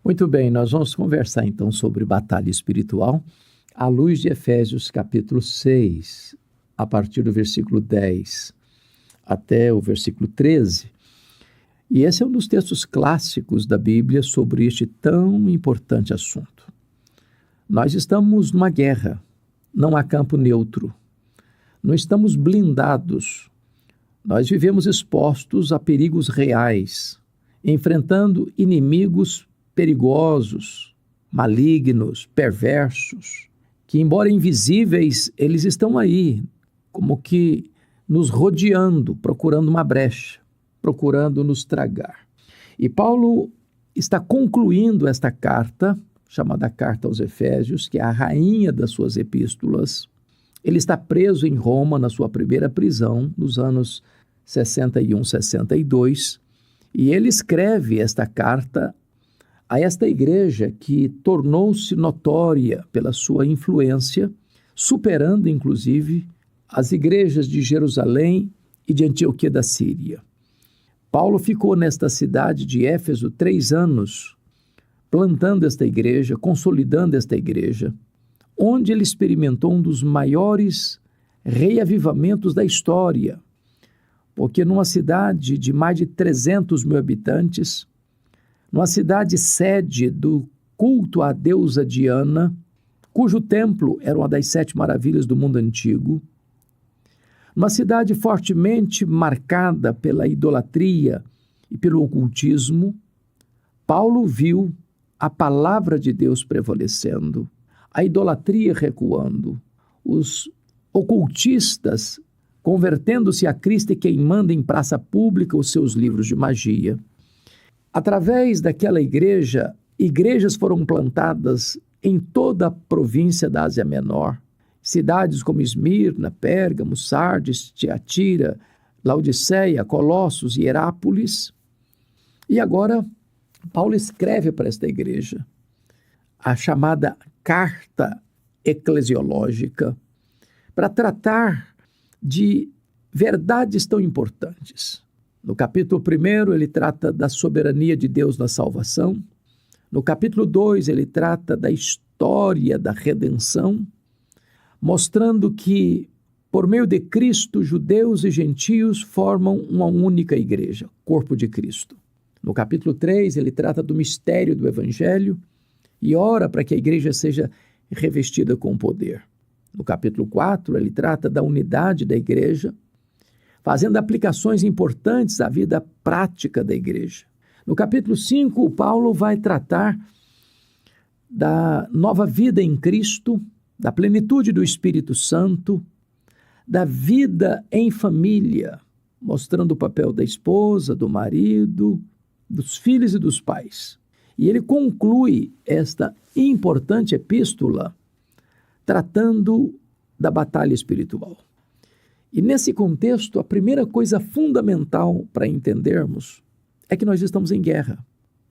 Muito bem, nós vamos conversar então sobre batalha espiritual à luz de Efésios capítulo 6, a partir do versículo 10 até o versículo 13. E esse é um dos textos clássicos da Bíblia sobre este tão importante assunto. Nós estamos numa guerra, não há campo neutro, não estamos blindados, nós vivemos expostos a perigos reais, enfrentando inimigos perigosos, malignos, perversos, que, embora invisíveis, eles estão aí, como que nos rodeando, procurando uma brecha, procurando nos tragar. E Paulo está concluindo esta carta, chamada Carta aos Efésios, que é a rainha das suas epístolas. Ele está preso em Roma, na sua primeira prisão, nos anos 61, 62, e ele escreve esta carta a esta igreja que tornou-se notória pela sua influência, superando, inclusive, as igrejas de Jerusalém e de Antioquia da Síria. Paulo ficou nesta cidade de Éfeso 3 anos, plantando esta igreja, consolidando esta igreja, onde ele experimentou um dos maiores reavivamentos da história, porque numa cidade de mais de 300 mil habitantes, numa cidade sede do culto à deusa Diana, cujo templo era uma das 7 maravilhas do mundo antigo, numa cidade fortemente marcada pela idolatria e pelo ocultismo, Paulo viu a palavra de Deus prevalecendo, a idolatria recuando, os ocultistas convertendo-se a Cristo e queimando em praça pública os seus livros de magia. Através daquela igreja, igrejas foram plantadas em toda a província da Ásia Menor, cidades como Esmirna, Pérgamo, Sardes, Tiatira, Laodiceia, Colossos e Herápolis. E agora, Paulo escreve para esta igreja a chamada Carta Eclesiológica, para tratar de verdades tão importantes. No capítulo 1, ele trata da soberania de Deus na salvação. No capítulo 2, ele trata da história da redenção, mostrando que, por meio de Cristo, judeus e gentios formam uma única igreja, corpo de Cristo. No capítulo 3, ele trata do mistério do Evangelho e ora para que a igreja seja revestida com poder. No capítulo 4, ele trata da unidade da igreja, fazendo aplicações importantes à vida prática da igreja. No capítulo 5, Paulo vai tratar da nova vida em Cristo, da plenitude do Espírito Santo, da vida em família, mostrando o papel da esposa, do marido, dos filhos e dos pais. E ele conclui esta importante epístola tratando da batalha espiritual. E nesse contexto, a primeira coisa fundamental para entendermos é que nós estamos em guerra.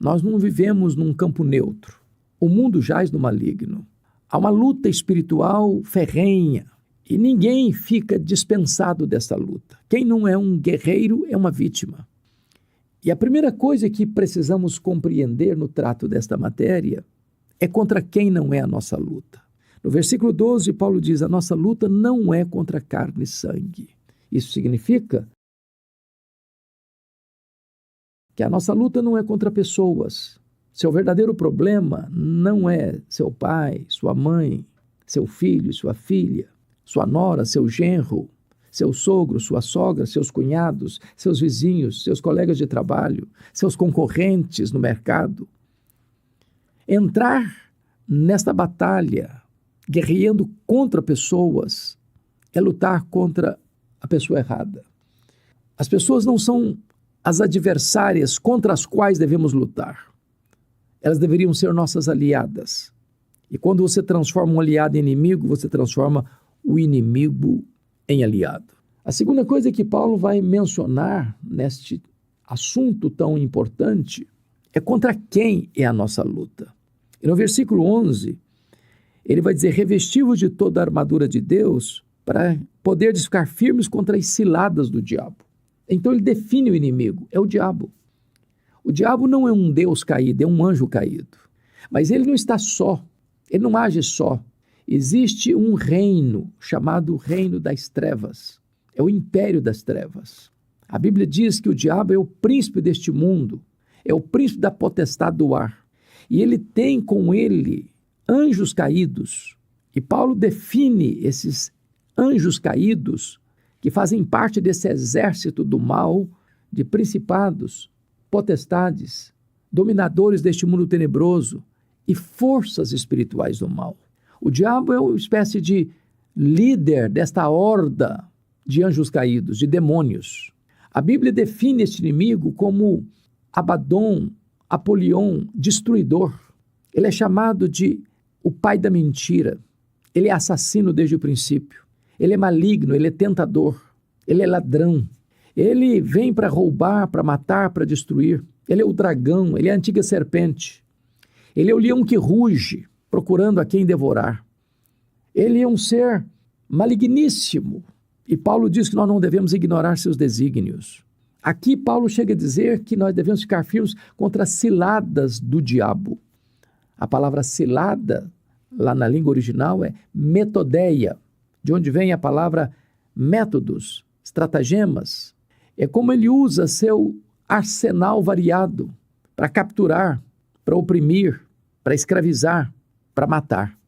Nós não vivemos num campo neutro. O mundo jaz no maligno. Há uma luta espiritual ferrenha e ninguém fica dispensado dessa luta. Quem não é um guerreiro é uma vítima. E a primeira coisa que precisamos compreender no trato desta matéria é contra quem não é a nossa luta. No versículo 12, Paulo diz: a nossa luta não é contra carne e sangue. Isso significa que a nossa luta não é contra pessoas. Seu verdadeiro problema não é seu pai, sua mãe, seu filho, sua filha, sua nora, seu genro, seu sogro, sua sogra, seus cunhados, seus vizinhos, seus colegas de trabalho, seus concorrentes no mercado. Entrar nesta batalha guerreando contra pessoas é lutar contra a pessoa errada. As pessoas não são as adversárias contra as quais devemos lutar. Elas deveriam ser nossas aliadas. E quando você transforma um aliado em inimigo, você transforma o inimigo em aliado. A segunda coisa que Paulo vai mencionar neste assunto tão importante é contra quem é a nossa luta. E no versículo 11, ele vai dizer: revesti-vos de toda a armadura de Deus para poderdes ficar firmes contra as ciladas do diabo. Então ele define o inimigo, é o diabo. O diabo não é um Deus caído, é um anjo caído. Mas ele não está só, ele não age só. Existe um reino chamado Reino das Trevas, é o império das trevas. A Bíblia diz que o diabo é o príncipe deste mundo, é o príncipe da potestade do ar. E ele tem com ele anjos caídos. E Paulo define esses anjos caídos que fazem parte desse exército do mal, de principados, potestades, dominadores deste mundo tenebroso e forças espirituais do mal. O diabo é uma espécie de líder desta horda de anjos caídos, de demônios. A Bíblia define este inimigo como Abaddon, Apolion, destruidor. Ele é chamado de o pai da mentira. Ele é assassino desde o princípio. Ele é maligno, ele é tentador, ele é ladrão. Ele vem para roubar, para matar, para destruir. Ele é o dragão, ele é a antiga serpente. Ele é o leão que ruge, procurando a quem devorar. Ele é um ser maligníssimo. E Paulo diz que nós não devemos ignorar seus desígnios. Aqui Paulo chega a dizer que nós devemos ficar firmes contra as ciladas do diabo. A palavra cilada, lá na língua original, é metodeia, de onde vem a palavra métodos, estratagemas. É como ele usa seu arsenal variado para capturar, para oprimir, para escravizar, para matar.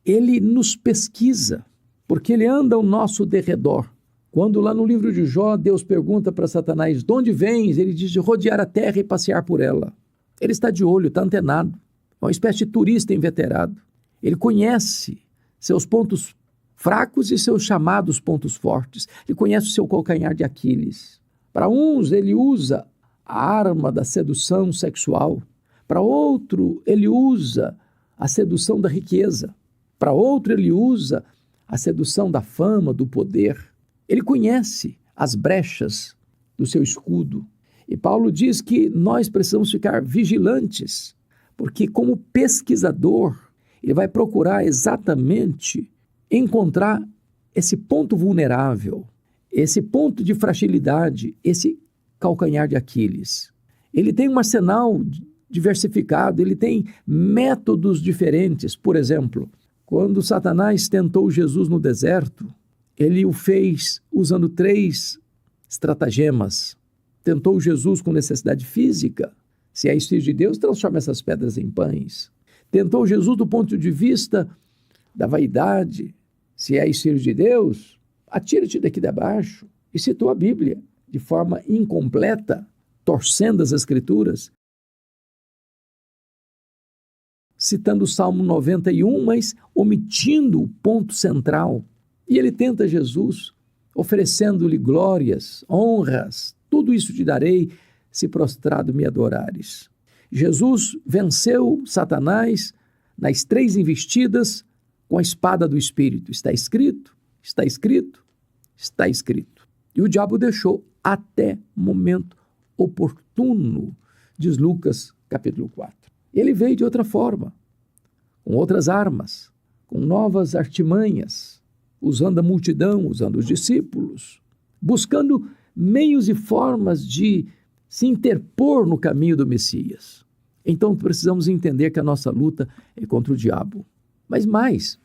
Ele nos pesquisa, porque ele anda ao nosso derredor. Quando lá no livro de Jó, Deus pergunta para Satanás, de onde vens? Ele diz, de rodear a terra e passear por ela. Ele está de olho, está antenado, é uma espécie de turista inveterado. Ele conhece seus pontos fracos e seus chamados pontos fortes. Ele conhece o seu calcanhar de Aquiles. Para uns, ele usa a arma da sedução sexual. Para outro, ele usa a sedução da riqueza. Para outro, ele usa a sedução da fama, do poder. Ele conhece as brechas do seu escudo. E Paulo diz que nós precisamos ficar vigilantes, porque como pesquisador, ele vai procurar exatamente encontrar esse ponto vulnerável, esse ponto de fragilidade, esse calcanhar de Aquiles. Ele tem um arsenal diversificado, ele tem métodos diferentes. Por exemplo, quando Satanás tentou Jesus no deserto, ele o fez usando 3 estratagemas. Tentou Jesus com necessidade física. Se és filho de Deus, transforma essas pedras em pães. Tentou Jesus do ponto de vista da vaidade. Se és filho de Deus, atira-te daqui de baixo. E citou a Bíblia de forma incompleta, torcendo as Escrituras, citando o Salmo 91, mas omitindo o ponto central. E ele tenta Jesus, oferecendo-lhe glórias, honras, tudo isso te darei, se prostrado me adorares. Jesus venceu Satanás nas 3 investidas com a espada do Espírito. Está escrito, está escrito, está escrito. E o diabo deixou até momento oportuno, diz Lucas capítulo 4. Ele veio de outra forma, com outras armas, com novas artimanhas, usando a multidão, usando os discípulos, buscando meios e formas de se interpor no caminho do Messias. Então precisamos entender que a nossa luta é contra o diabo. Mas mais,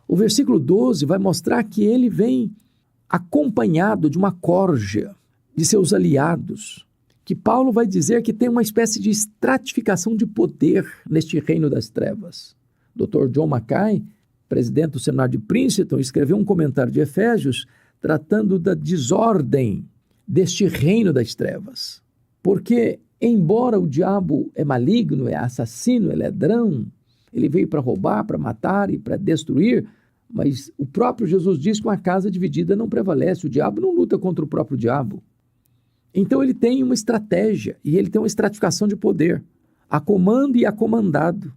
o versículo 12 vai mostrar que ele vem acompanhado de uma corja de seus aliados, que Paulo vai dizer que tem uma espécie de estratificação de poder neste reino das trevas. Dr. John Mackay, presidente do Seminário de Princeton, escreveu um comentário de Efésios tratando da desordem deste reino das trevas. Porque, embora o diabo é maligno, é assassino, é ladrão, ele veio para roubar, para matar e para destruir, mas o próprio Jesus diz que uma casa dividida não prevalece, o diabo não luta contra o próprio diabo. Então ele tem uma estratégia e ele tem uma estratificação de poder, a comando e a comandado.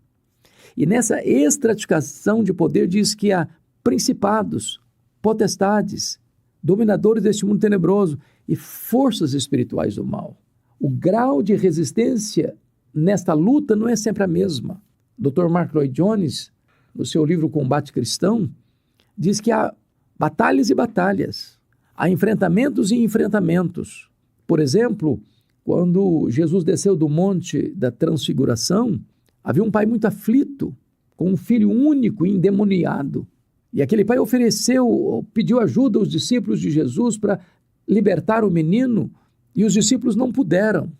E nessa estratificação de poder diz que há principados, potestades, dominadores deste mundo tenebroso e forças espirituais do mal. O grau de resistência nesta luta não é sempre a mesma. Dr. Mark Lloyd Jones, no seu livro Combate Cristão, diz que há batalhas e batalhas, há enfrentamentos e enfrentamentos. Por exemplo, quando Jesus desceu do monte da transfiguração, Havia um pai muito aflito, com um filho único endemoniado. E aquele pai pediu ajuda aos discípulos de Jesus para libertar o menino, e os discípulos não puderam.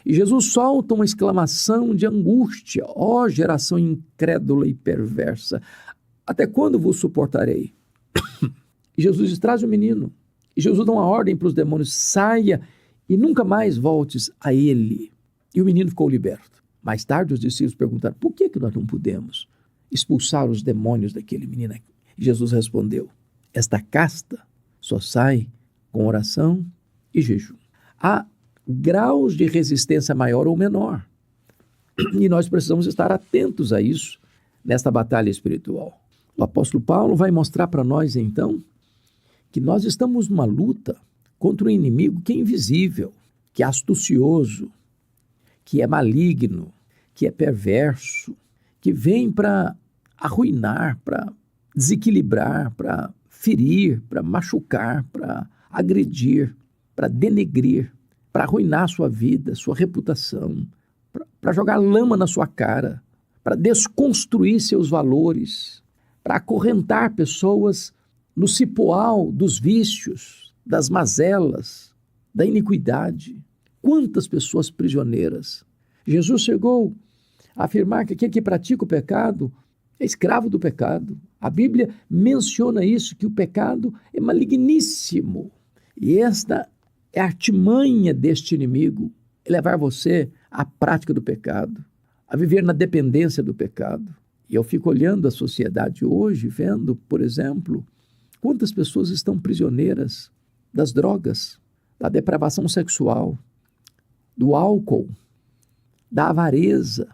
E Jesus solta uma exclamação de angústia: ó geração incrédula e perversa, até quando vos suportarei? E Jesus diz: traz o menino. E Jesus dá uma ordem para os demônios: saia e nunca mais voltes a ele. E o menino ficou liberto. Mais tarde os discípulos perguntaram: por que nós não podemos expulsar os demônios daquele menino? E Jesus respondeu: esta casta só sai com oração e jejum. Há graus de resistência maior ou menor. E nós precisamos estar atentos a isso nesta batalha espiritual. O apóstolo Paulo vai mostrar para nós, então, que nós estamos numa luta contra um inimigo que é invisível, que é astucioso, que é maligno, que é perverso, que vem para arruinar, para desequilibrar, para ferir, para machucar, para agredir, para denegrir, para arruinar sua vida, sua reputação, para jogar lama na sua cara, para desconstruir seus valores, para acorrentar pessoas no cipoal dos vícios, das mazelas, da iniquidade. Quantas pessoas prisioneiras! Jesus chegou a afirmar que aquele que pratica o pecado é escravo do pecado. A Bíblia menciona isso, que o pecado é maligníssimo. E esta é a artimanha deste inimigo, é levar você à prática do pecado, a viver na dependência do pecado. E eu fico olhando a sociedade hoje, vendo, por exemplo, quantas pessoas estão prisioneiras das drogas, da depravação sexual, do álcool, da avareza,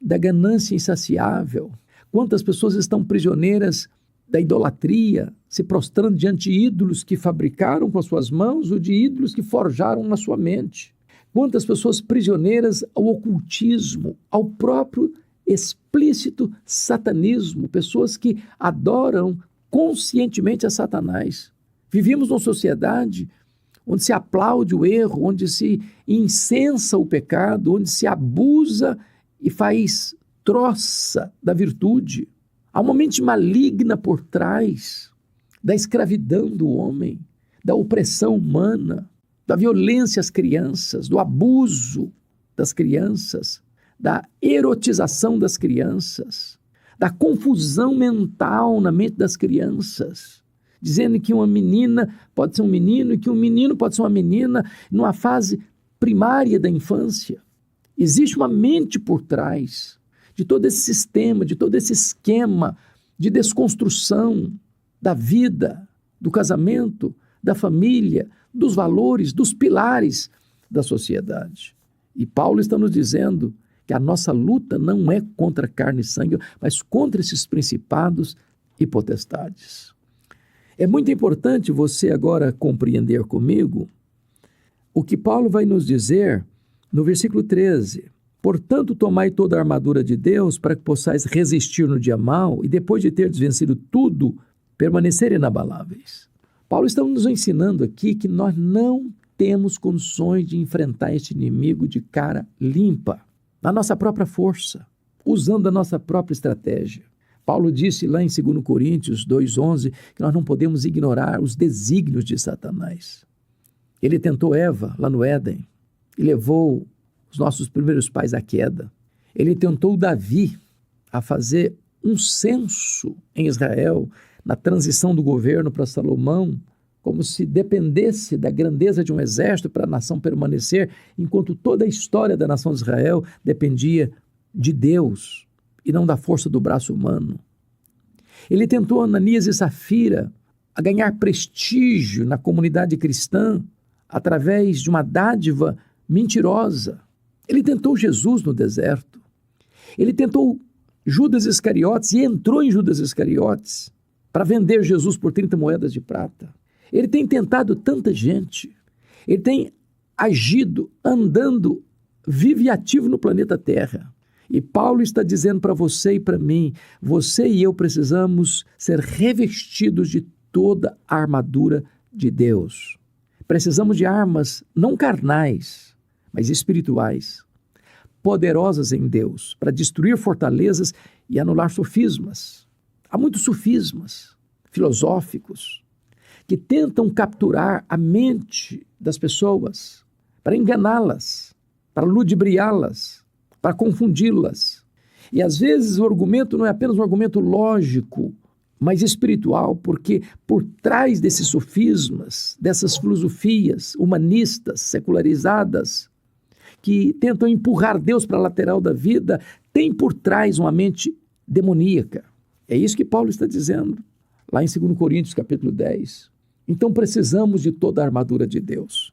da ganância insaciável. Quantas pessoas estão prisioneiras da idolatria, se prostrando diante de ídolos que fabricaram com as suas mãos ou de ídolos que forjaram na sua mente. Quantas pessoas prisioneiras ao ocultismo, ao próprio explícito satanismo, pessoas que adoram conscientemente a Satanás. Vivemos numa sociedade onde se aplaude o erro, onde se incensa o pecado, onde se abusa e faz troça da virtude. Há uma mente maligna por trás da escravidão do homem, da opressão humana, da violência às crianças, do abuso das crianças, da erotização das crianças, da confusão mental na mente das crianças, dizendo que uma menina pode ser um menino e que um menino pode ser uma menina numa fase primária da infância. Existe uma mente por trás de todo esse sistema, de todo esse esquema de desconstrução da vida, do casamento, da família, dos valores, dos pilares da sociedade. E Paulo está nos dizendo que a nossa luta não é contra carne e sangue, mas contra esses principados e potestades. É muito importante você agora compreender comigo o que Paulo vai nos dizer no versículo 13. Portanto, tomai toda a armadura de Deus para que possais resistir no dia mau e depois de teres vencido tudo, permanecer inabaláveis. Paulo está nos ensinando aqui que nós não temos condições de enfrentar este inimigo de cara limpa, na nossa própria força, usando a nossa própria estratégia. Paulo disse lá em 2 Coríntios 2,11 que nós não podemos ignorar os desígnios de Satanás. Ele tentou Eva lá no Éden e levou os nossos primeiros pais à queda. Ele tentou Davi a fazer um censo em Israel, na transição do governo para Salomão, como se dependesse da grandeza de um exército para a nação permanecer, enquanto toda a história da nação de Israel dependia de Deus e não da força do braço humano. Ele tentou Ananias e Safira a ganhar prestígio na comunidade cristã através de uma dádiva mentirosa. Ele tentou Jesus no deserto. Ele tentou Judas Iscariotes e entrou em Judas Iscariotes para vender Jesus por 30 moedas de prata. Ele tem tentado tanta gente. Ele tem agido, andando, vive e ativo no planeta Terra. E Paulo está dizendo para você e para mim, você e eu precisamos ser revestidos de toda a armadura de Deus. Precisamos de armas não carnais, mas espirituais, poderosas em Deus para destruir fortalezas e anular sofismas. Há muitos sofismas filosóficos que tentam capturar a mente das pessoas para enganá-las, para ludibriá-las, para confundi-las. E às vezes o argumento não é apenas um argumento lógico, mas espiritual, porque por trás desses sofismas, dessas filosofias humanistas, secularizadas, que tentam empurrar Deus para a lateral da vida, tem por trás uma mente demoníaca. É isso que Paulo está dizendo, lá em 2 Coríntios, capítulo 10. Então precisamos de toda a armadura de Deus.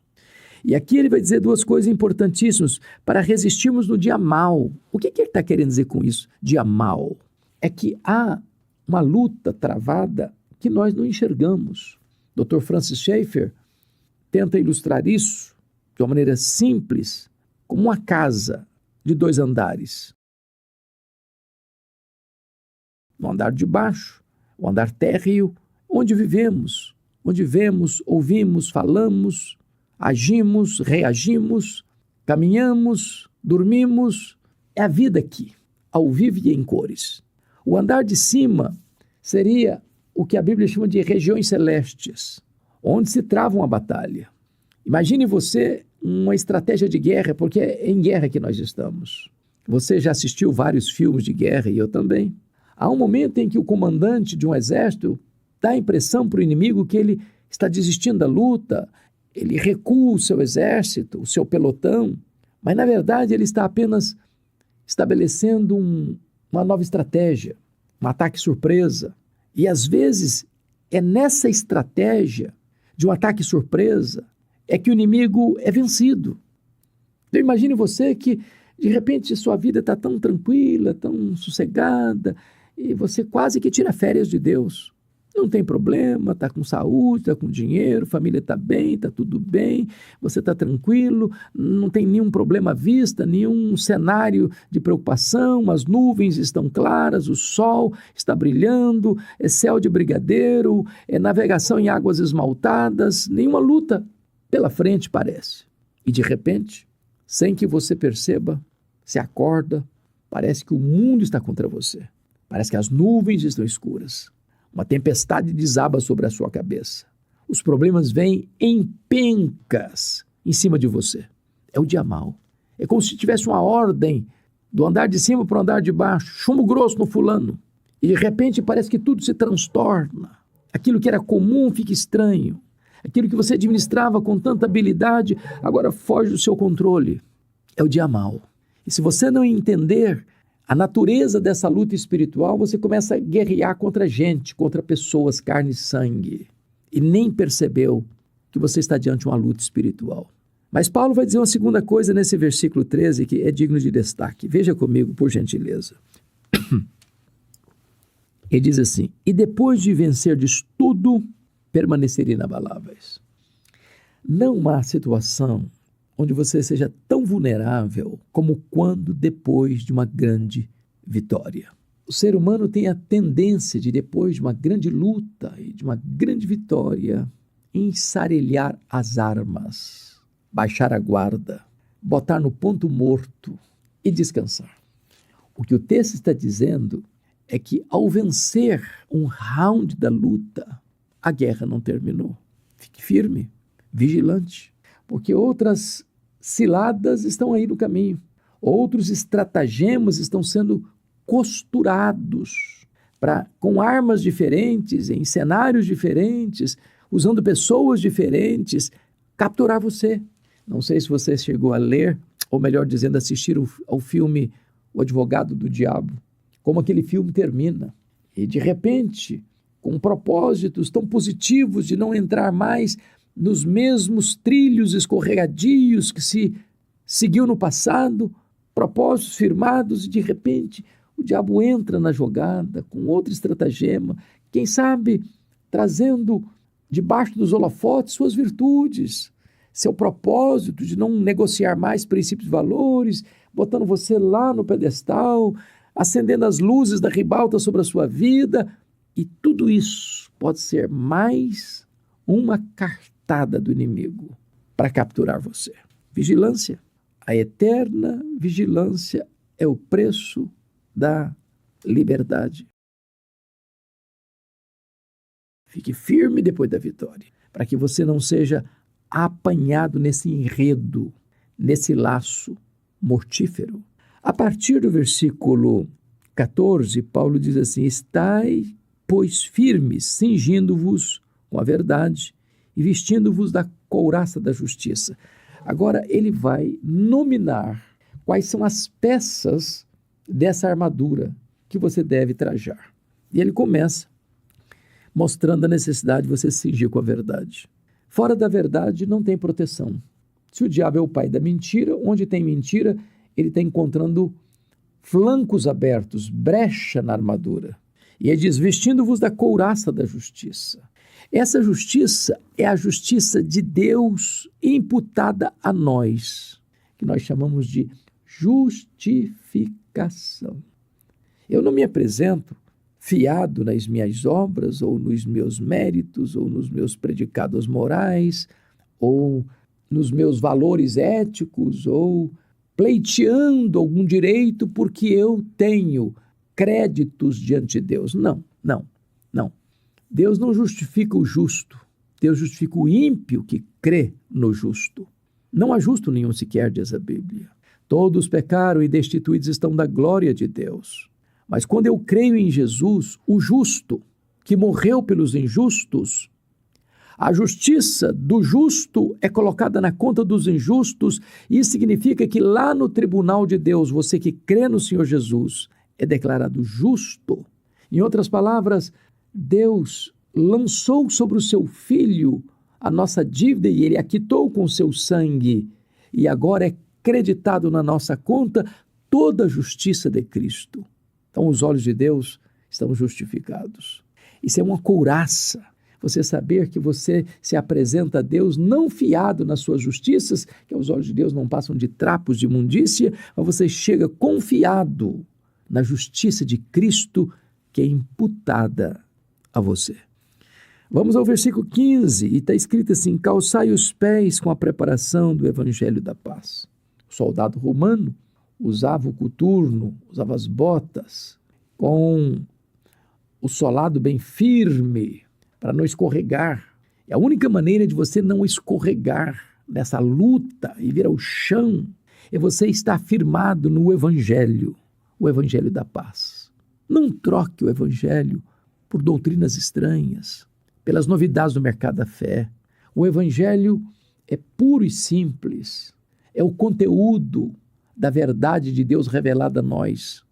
E aqui ele vai dizer duas coisas importantíssimas para resistirmos no dia mau. O que ele está querendo dizer com isso, dia mau? É que há uma luta travada que nós não enxergamos. Dr. Francis Schaeffer tenta ilustrar isso de uma maneira simples, como uma casa de 2 andares. No andar de baixo, o andar térreo, onde vivemos, onde vemos, ouvimos, falamos, agimos, reagimos, caminhamos, dormimos. É a vida aqui, ao vivo e em cores. O andar de cima seria o que a Bíblia chama de regiões celestes, onde se trava uma batalha. Imagine você uma estratégia de guerra, porque é em guerra que nós estamos. Você já assistiu vários filmes de guerra, e eu também. Há um momento em que o comandante de um exército dá a impressão para o inimigo que ele está desistindo da luta, ele recua o seu exército, o seu pelotão, mas na verdade ele está apenas estabelecendo uma nova estratégia, um ataque surpresa. E às vezes é nessa estratégia de um ataque surpresa é que o inimigo é vencido. Então imagine você que de repente sua vida está tão tranquila, tão sossegada, e você quase que tira férias de Deus. Não tem problema, está com saúde, está com dinheiro, família está bem, está tudo bem, você está tranquilo, não tem nenhum problema à vista, nenhum cenário de preocupação, as nuvens estão claras, o sol está brilhando, é céu de brigadeiro, é navegação em águas esmaltadas, nenhuma luta pela frente parece. E de repente, sem que você perceba, se acorda, parece que o mundo está contra você, parece que as nuvens estão escuras. Uma tempestade desaba sobre a sua cabeça. Os problemas vêm em pencas em cima de você. É o dia mau. É como se tivesse uma ordem do andar de cima para o andar de baixo. Chumbo grosso no fulano. E de repente parece que tudo se transtorna. Aquilo que era comum fica estranho. Aquilo que você administrava com tanta habilidade agora foge do seu controle. É o dia mau. E se você não entender a natureza dessa luta espiritual, você começa a guerrear contra gente, contra pessoas, carne e sangue, e nem percebeu que você está diante de uma luta espiritual. Mas Paulo vai dizer uma segunda coisa nesse versículo 13 que é digno de destaque. Veja comigo, por gentileza. Ele diz assim: e depois de vencerdes tudo, permanecer inabaláveis. Não há situação onde você seja tão vulnerável como quando depois de uma grande vitória. O ser humano tem a tendência de, depois de uma grande luta e de uma grande vitória, ensarelhar as armas, baixar a guarda, botar no ponto morto e descansar. O que o texto está dizendo é que ao vencer um round da luta, a guerra não terminou. Fique firme, vigilante, porque outras ciladas estão aí no caminho. Outros estratagemas estão sendo costurados com armas diferentes, em cenários diferentes, usando pessoas diferentes, capturar você. Não sei se você chegou a ler, ou melhor dizendo, assistir ao filme O Advogado do Diabo, como aquele filme termina. E de repente, com propósitos tão positivos de não entrar mais nos mesmos trilhos escorregadios que se seguiu no passado, propósitos firmados, e de repente o diabo entra na jogada com outro estratagema, quem sabe trazendo debaixo dos holofotes suas virtudes, seu propósito de não negociar mais princípios e valores, botando você lá no pedestal, acendendo as luzes da ribalta sobre a sua vida, e tudo isso pode ser mais uma cartada do inimigo para capturar você. Vigilância. A eterna vigilância é o preço da liberdade. Fique firme depois da vitória, para que você não seja apanhado nesse enredo, nesse laço mortífero. A partir do versículo 14, Paulo diz assim: estai, pois, firmes, cingindo-vos com a verdade e vestindo-vos da couraça da justiça. Agora ele vai nominar quais são as peças dessa armadura que você deve trajar. E ele começa mostrando a necessidade de você se cingir com a verdade. Fora da verdade não tem proteção. Se o diabo é o pai da mentira, onde tem mentira, ele está encontrando flancos abertos, brecha na armadura. E ele diz, vestindo-vos da couraça da justiça. Essa justiça é a justiça de Deus imputada a nós, que nós chamamos de justificação. Eu não me apresento fiado nas minhas obras, ou nos meus méritos, ou nos meus predicados morais, ou nos meus valores éticos, ou pleiteando algum direito porque eu tenho créditos diante de Deus. Não. Deus não justifica o justo, Deus justifica o ímpio que crê no justo. Não há justo nenhum sequer, diz a Bíblia. Todos pecaram e destituídos estão da glória de Deus. Mas quando eu creio em Jesus, o justo, que morreu pelos injustos, a justiça do justo é colocada na conta dos injustos. Isso significa que lá no tribunal de Deus, você que crê no Senhor Jesus é declarado justo. Em outras palavras, Deus lançou sobre o seu Filho a nossa dívida e ele a quitou com o seu sangue. E agora é creditado na nossa conta toda a justiça de Cristo. Então, os olhos de Deus estão justificados. Isso é uma couraça. Você saber que você se apresenta a Deus não fiado nas suas justiças, que os olhos de Deus não passam de trapos de imundícia, mas você chega confiado na justiça de Cristo que é imputada a você. Vamos ao versículo 15, e está escrito assim, calçai os pés com a preparação do evangelho da paz. O soldado romano usava o coturno, usava as botas com o solado bem firme para não escorregar. E a única maneira de você não escorregar nessa luta e vir ao chão é você estar firmado no evangelho, o evangelho da paz. Não troque o evangelho por doutrinas estranhas, pelas novidades do mercado da fé. O evangelho é puro e simples, é o conteúdo da verdade de Deus revelada a nós.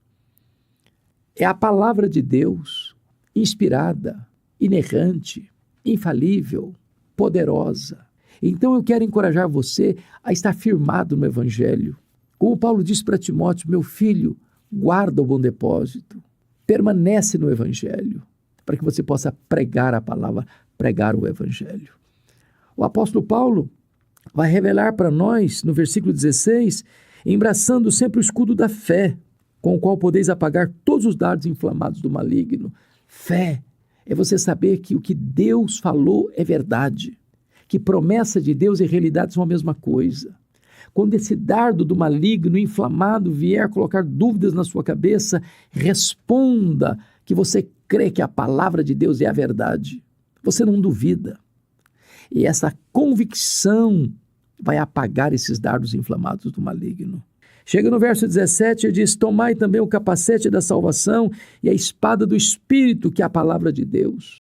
É a palavra de Deus, inspirada, inerrante, infalível, poderosa. Então eu quero encorajar você a estar firmado no evangelho. Como Paulo disse para Timóteo, meu filho, guarda o bom depósito, permanece no evangelho, para que você possa pregar a palavra, pregar o evangelho. O apóstolo Paulo vai revelar para nós, no versículo 16, embraçando sempre o escudo da fé, com o qual podeis apagar todos os dardos inflamados do maligno. Fé é você saber que o que Deus falou é verdade, que promessa de Deus e realidade são a mesma coisa. Quando esse dardo do maligno inflamado vier colocar dúvidas na sua cabeça, responda que você crê que a palavra de Deus é a verdade. Você não duvida. E essa convicção vai apagar esses dardos inflamados do maligno. Chega no verso 17 e diz, tomai também o capacete da salvação e a espada do Espírito, que é a palavra de Deus.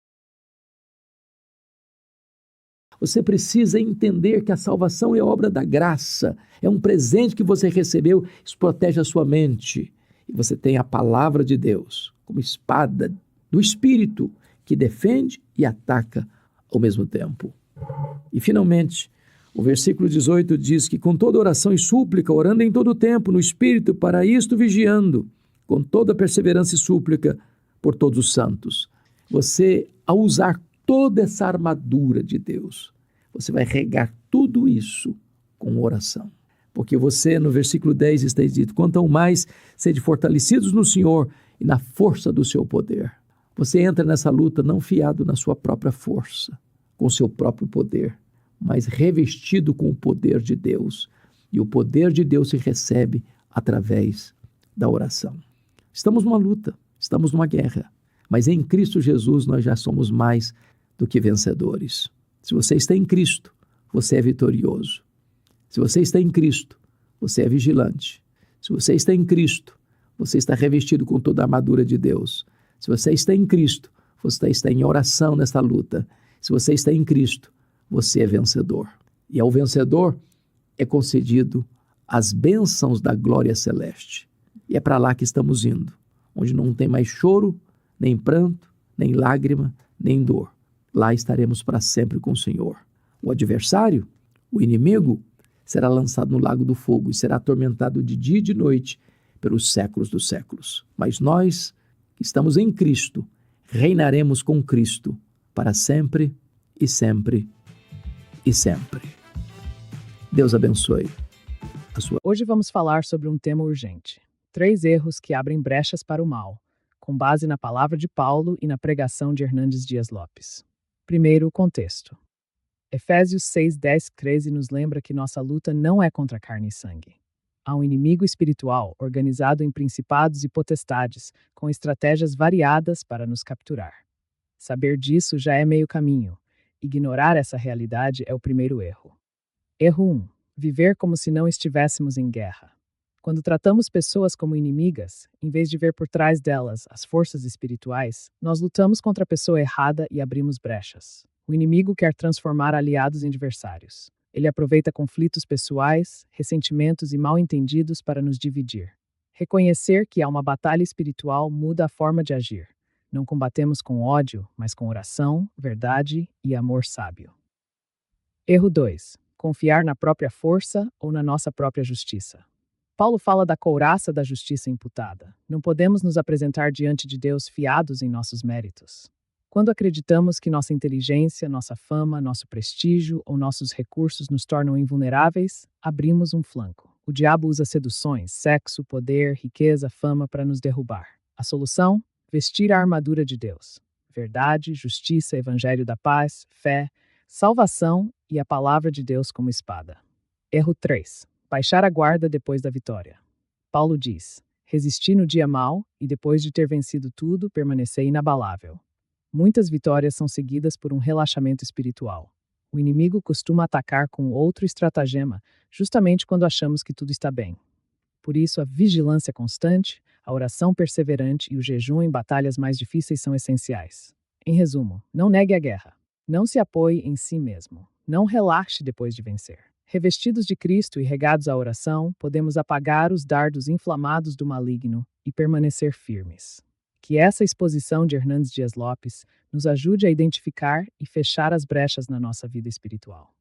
Você precisa entender que a salvação é obra da graça, é um presente que você recebeu, isso protege a sua mente. E você tem a palavra de Deus como espada do Espírito, que defende e ataca ao mesmo tempo. E finalmente, o versículo 18 diz que com toda oração e súplica, orando em todo o tempo no Espírito, para isto vigiando, com toda perseverança e súplica por todos os santos. Você, ao usar toda essa armadura de Deus, você vai regar tudo isso com oração. Porque você, no versículo 10, está dito, quanto ao mais, sede fortalecidos no Senhor e na força do seu poder. Você entra nessa luta não fiado na sua própria força, com o seu próprio poder, mas revestido com o poder de Deus, E o poder de Deus se recebe através da oração. Estamos numa luta, estamos numa guerra, mas em Cristo Jesus nós já somos mais do que vencedores. Se você está em Cristo, você é vitorioso. Se você está em Cristo, você é vigilante. Se você está em Cristo, você está revestido com toda a armadura de Deus. Se você está em Cristo, você está em oração nesta luta. Se você está em Cristo, você é vencedor. E ao vencedor é concedido as bênçãos da glória celeste. E é para lá que estamos indo, onde não tem mais choro, nem pranto, nem lágrima, nem dor. Lá estaremos para sempre com o Senhor. O adversário, o inimigo, será lançado no lago do fogo e será atormentado de dia e de noite pelos séculos dos séculos. Mas nós, que estamos em Cristo, reinaremos com Cristo para sempre e sempre e sempre. Deus abençoe a sua. Hoje vamos falar sobre um tema urgente: 3 erros que abrem brechas para o mal, com base na palavra de Paulo e na pregação de Hernandes Dias Lopes. Primeiro, o contexto. Efésios 6:10-13 nos lembra que nossa luta não é contra carne e sangue. Há um inimigo espiritual organizado em principados e potestades, com estratégias variadas para nos capturar. Saber disso já é meio caminho. Ignorar essa realidade é o primeiro erro. Erro 1. Viver como se não estivéssemos em guerra. Quando tratamos pessoas como inimigas, em vez de ver por trás delas as forças espirituais, nós lutamos contra a pessoa errada e abrimos brechas. O inimigo quer transformar aliados em adversários. Ele aproveita conflitos pessoais, ressentimentos e mal-entendidos para nos dividir. Reconhecer que há uma batalha espiritual muda a forma de agir. Não combatemos com ódio, mas com oração, verdade e amor sábio. Erro 2. Confiar na própria força ou na nossa própria justiça. Paulo fala da couraça da justiça imputada. Não podemos nos apresentar diante de Deus fiados em nossos méritos. Quando acreditamos que nossa inteligência, nossa fama, nosso prestígio ou nossos recursos nos tornam invulneráveis, abrimos um flanco. O diabo usa seduções, sexo, poder, riqueza, fama para nos derrubar. A solução? Vestir a armadura de Deus. Verdade, justiça, evangelho da paz, fé, salvação e a palavra de Deus como espada. Erro 3. Baixar a guarda depois da vitória. Paulo diz: resisti no dia mau e depois de ter vencido tudo, permaneci inabalável. Muitas vitórias são seguidas por um relaxamento espiritual. O inimigo costuma atacar com outro estratagema, justamente quando achamos que tudo está bem. Por isso, a vigilância constante, a oração perseverante e o jejum em batalhas mais difíceis são essenciais. Em resumo, não negue a guerra. Não se apoie em si mesmo. Não relaxe depois de vencer. Revestidos de Cristo e regados à oração, podemos apagar os dardos inflamados do maligno e permanecer firmes. Que essa exposição de Hernandes Dias Lopes nos ajude a identificar e fechar as brechas na nossa vida espiritual.